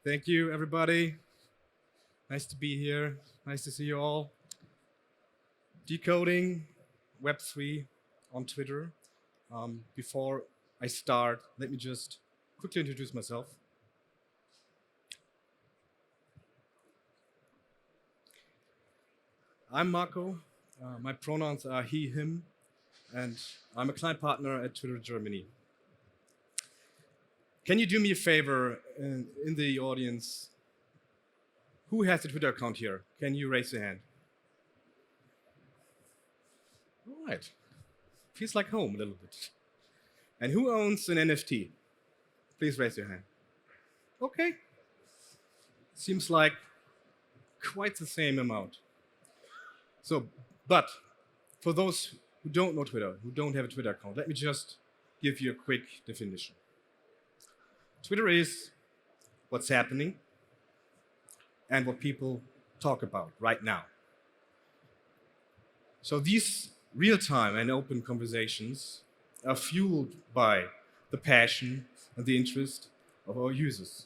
Thank you, everybody. Nice to be here. Nice to see you all. Decoding Web3 on Twitter. Before I start, let me just quickly introduce myself. I'm Marco. My pronouns are he, him, and I'm a client partner at Twitter Germany. Can you do me a favor in the audience? Who has a Twitter account here? Can you raise your hand? All right. Feels like home a little bit. And who owns an NFT? Please raise your hand. Okay. Seems like quite the same amount. But for those who don't know Twitter, who don't have a Twitter account, let me just give you a quick definition. Twitter is what's happening and what people talk about right now. So these real-time and open conversations are fueled by the passion and the interest of our users,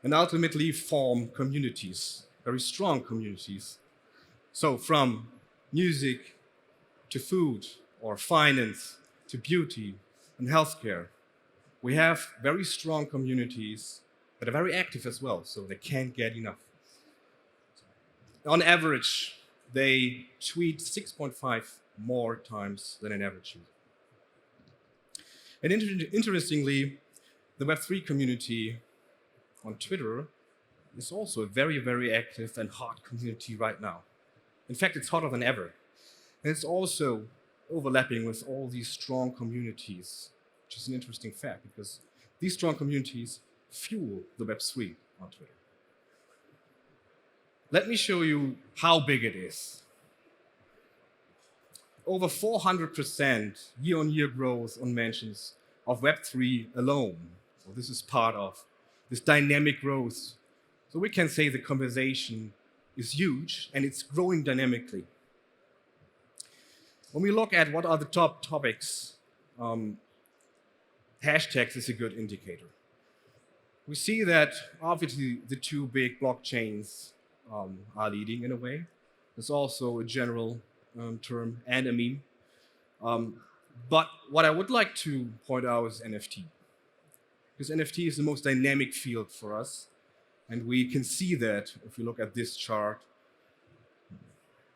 and ultimately form communities, very strong communities. So from music to food or finance to beauty and healthcare, we have very strong communities that are very active as well, so they can't get enough. On average, they tweet 6.5 more times than an average user. And interestingly, the Web3 community on Twitter is also a very, very active and hot community right now. In fact, it's hotter than ever. And it's also overlapping with all these strong communities, which is an interesting fact because these strong communities fuel the Web3 on Twitter. Let me show you how big it is. Over 400% year-on-year growth on mentions of Web3 alone. So this is part of this dynamic growth. So we can say the conversation is huge and it's growing dynamically. When we look at what are the top topics, hashtags is a good indicator. We see that obviously the two big blockchains are leading in a way. There's also a general term and a meme. But what I would like to point out is NFT. Because NFT is the most dynamic field for us. And we can see that if you look at this chart.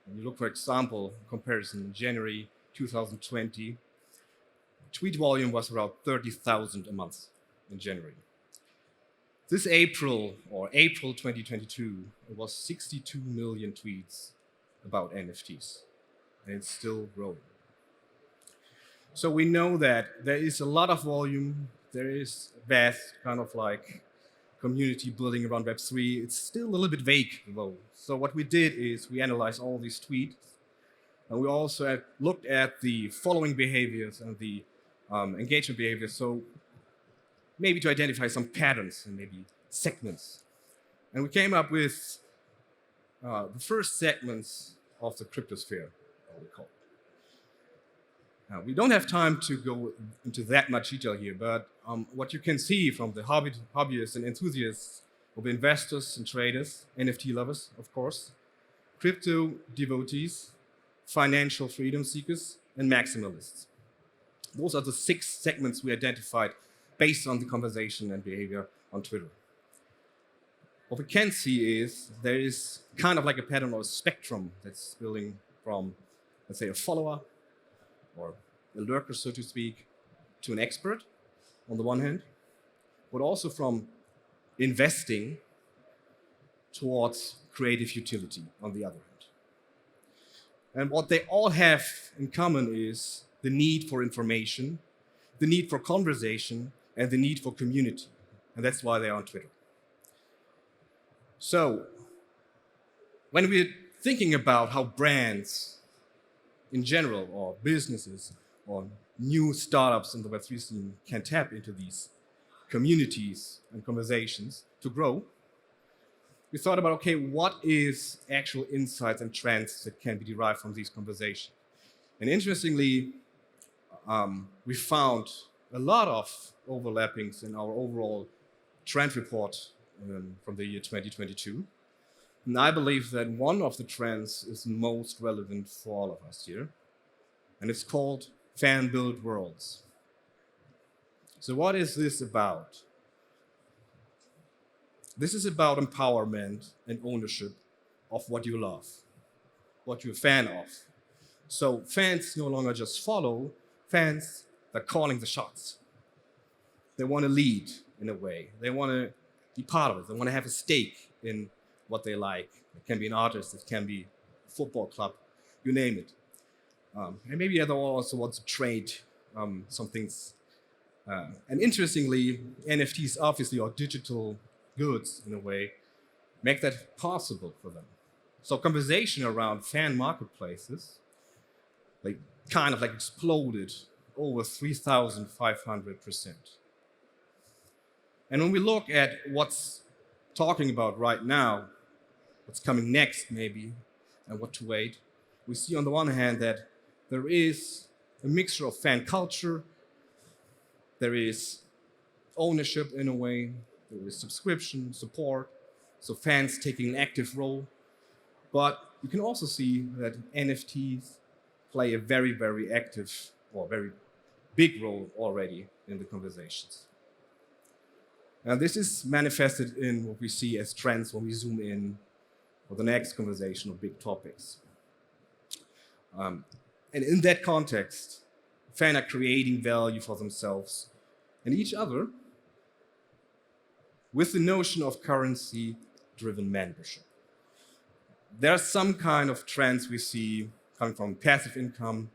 When you look, for example, comparison in January 2020, tweet volume was around 30,000 a month in January. This April 2022, it was 62 million tweets about NFTs, and it's still growing. So we know that there is a lot of volume, there is vast kind of like community building around Web3. It's still a little bit vague though. So what we did is we analyzed all these tweets, and we also looked at the following behaviors and the engagement behaviors. So maybe to identify some patterns and maybe segments. And we came up with the first segments of the cryptosphere, what we call it. Now, we don't have time to go into that much detail here, but what you can see from the hobbyists and enthusiasts of investors and traders, NFT lovers, of course, crypto devotees, financial freedom seekers, and maximalists. Those are the 6 segments we identified based on the conversation and behavior on Twitter. What we can see is there is kind of like a pattern or a spectrum that's building from, let's say, a follower or a lurker, so to speak, to an expert on the one hand, but also from investing towards creative utility on the other hand. And what they all have in common is the need for information, the need for conversation, and the need for community. And that's why they're on Twitter. So, when we're thinking about how brands in general, or businesses, or new startups in the Web3 scene can tap into these communities and conversations to grow, we thought about, okay, what is actual insights and trends that can be derived from these conversations? And interestingly, we found a lot of overlappings in our overall trend report from the year 2022. And I believe that one of the trends is most relevant for all of us here, and it's called fan-built worlds. So what is this about? This is about empowerment and ownership of what you love, what you're a fan of. So fans no longer just follow, fans, they're calling the shots. They want to lead in a way. They want to be part of it. They want to have a stake in what they like. It can be an artist, it can be a football club, you name it. And maybe they also want to trade some things. And interestingly, NFTs obviously are digital goods in a way, make that possible for them. So conversation around fan marketplaces kind of exploded over 3,500%. And when we look at what's talking about right now, what's coming next maybe, and what to wait, we see on the one hand that there is a mixture of fan culture, there is ownership in a way, there is subscription, support, so fans taking an active role. But you can also see that NFTs play a very, very active or very big role already in the conversations. And this is manifested in what we see as trends when we zoom in for the next conversation of big topics. And in that context, fans are creating value for themselves and each other with the notion of currency-driven membership. There are some kind of trends we see coming from passive income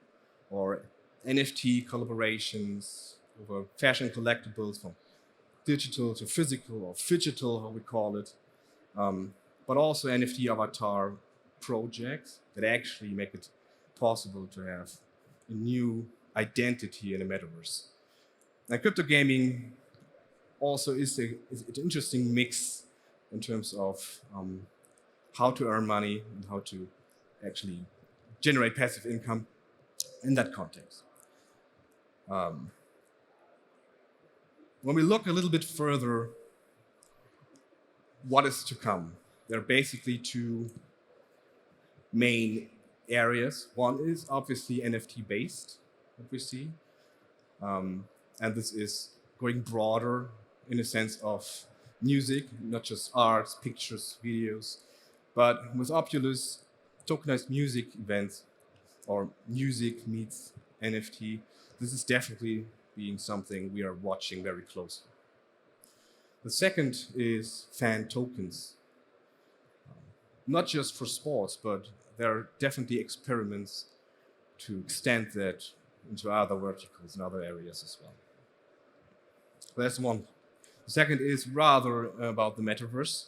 or NFT collaborations over fashion collectibles, from digital to physical or phygital, how we call it, but also NFT avatar projects that actually make it possible to have a new identity in the metaverse. And crypto gaming also is an interesting mix in terms of how to earn money and how to actually generate passive income in that context. When we look a little bit further, what is to come? There are basically two main areas. One is obviously NFT based, what we see. And this is going broader in the sense of music, not just art, pictures, videos, but with Oculus, tokenized music events or music meets NFT, this is definitely being something we are watching very closely. The second is fan tokens. Not just for sports, but there are definitely experiments to extend that into other verticals and other areas as well. That's one. The second is rather about the metaverse.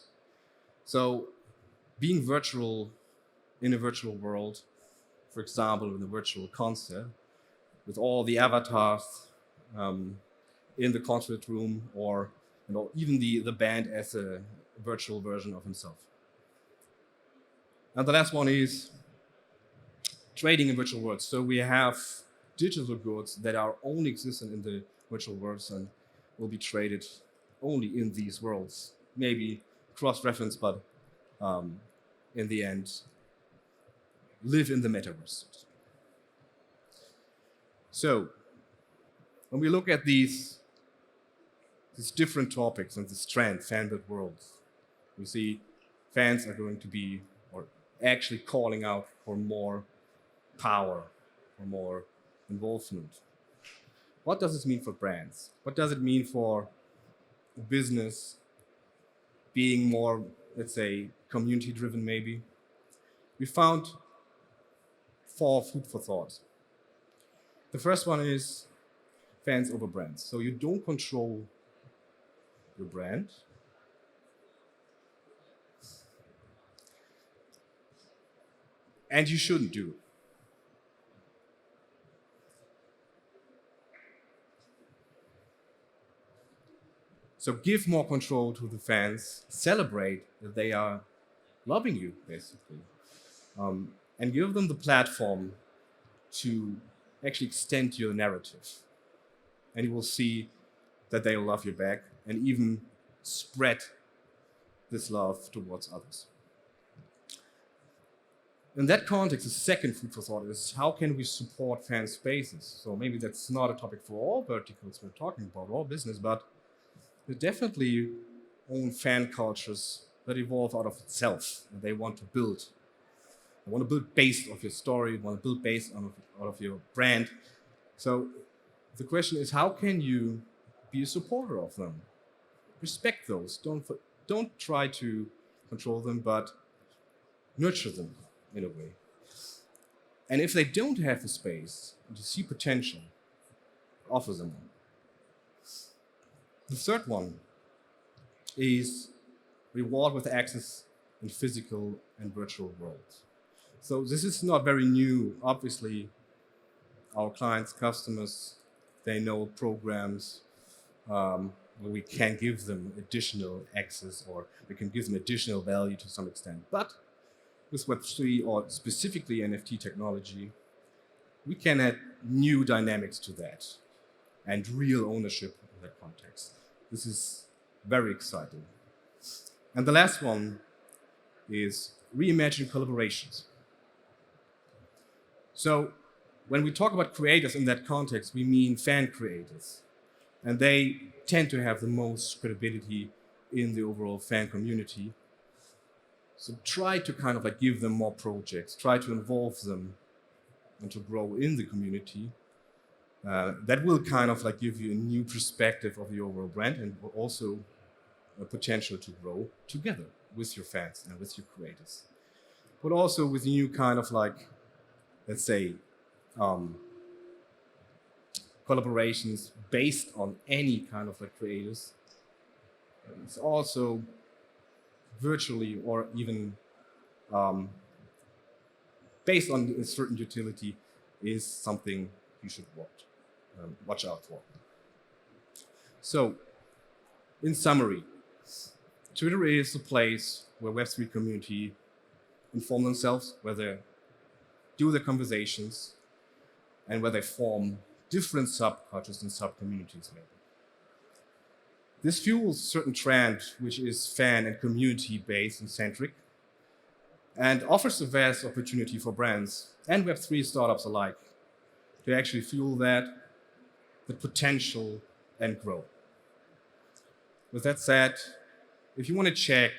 So being virtual in a virtual world, for example, in a virtual concert, with all the avatars in the concert room, or even the band as a virtual version of himself. And the last one is trading in virtual worlds. So we have digital goods that are only existent in the virtual worlds and will be traded only in these worlds. Maybe cross-reference, but in the end, live in the metaverse. So when we look at these different topics and this trend, fan-built worlds, we see fans are going to be, or actually calling out for more power, for more involvement. What does this mean for brands? What does it mean for business being more, let's say, community-driven maybe? We found 4 food for thought. The first one is fans over brands. So you don't control your brand. And you shouldn't do. So give more control to the fans, celebrate that they are loving you, basically, and give them the platform to actually extend your narrative. And you will see that they will love you back and even spread this love towards others. In that context, the second food for thought is how can we support fan spaces? So maybe that's not a topic for all verticals we're talking about, all business, but there definitely own fan cultures that evolve out of itself and they want to build. They want to build based off your story, want to build based out of your brand. So the question is, how can you be a supporter of them? Respect those. Don't try to control them, but nurture them in a way. And if they don't have the space to see potential, offer them one. The third one is reward with access in physical and virtual worlds. So this is not very new. Obviously, our clients, customers, they know programs where we can give them additional access or we can give them additional value to some extent. But with Web3 or specifically NFT technology, we can add new dynamics to that and real ownership in that context. This is very exciting. And the last one is reimagine collaborations. So when we talk about creators in that context, we mean fan creators. And they tend to have the most credibility in the overall fan community. So try to kind of like give them more projects, try to involve them and to grow in the community. That will kind of like give you a new perspective of the overall brand and also a potential to grow together with your fans and with your creators. But also with new kind of like, let's say, collaborations based on any kind of like creators. It's also virtually or even based on a certain utility is something you should watch out for. So, in summary, Twitter is a place where Web3 community inform themselves, where they do their conversations, and where they form different subcultures and sub-communities maybe. This fuels a certain trend which is fan and community-based and centric, and offers a vast opportunity for brands and Web3 startups alike to actually fuel that, the potential, and grow. With that said, if you want to check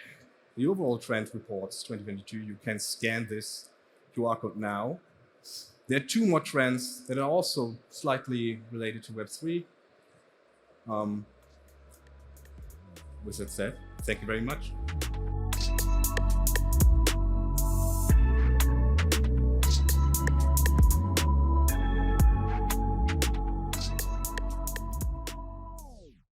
the overall trend reports 2022, you can scan this QR code now. There are two more trends that are also slightly related to Web3. With that said, thank you very much.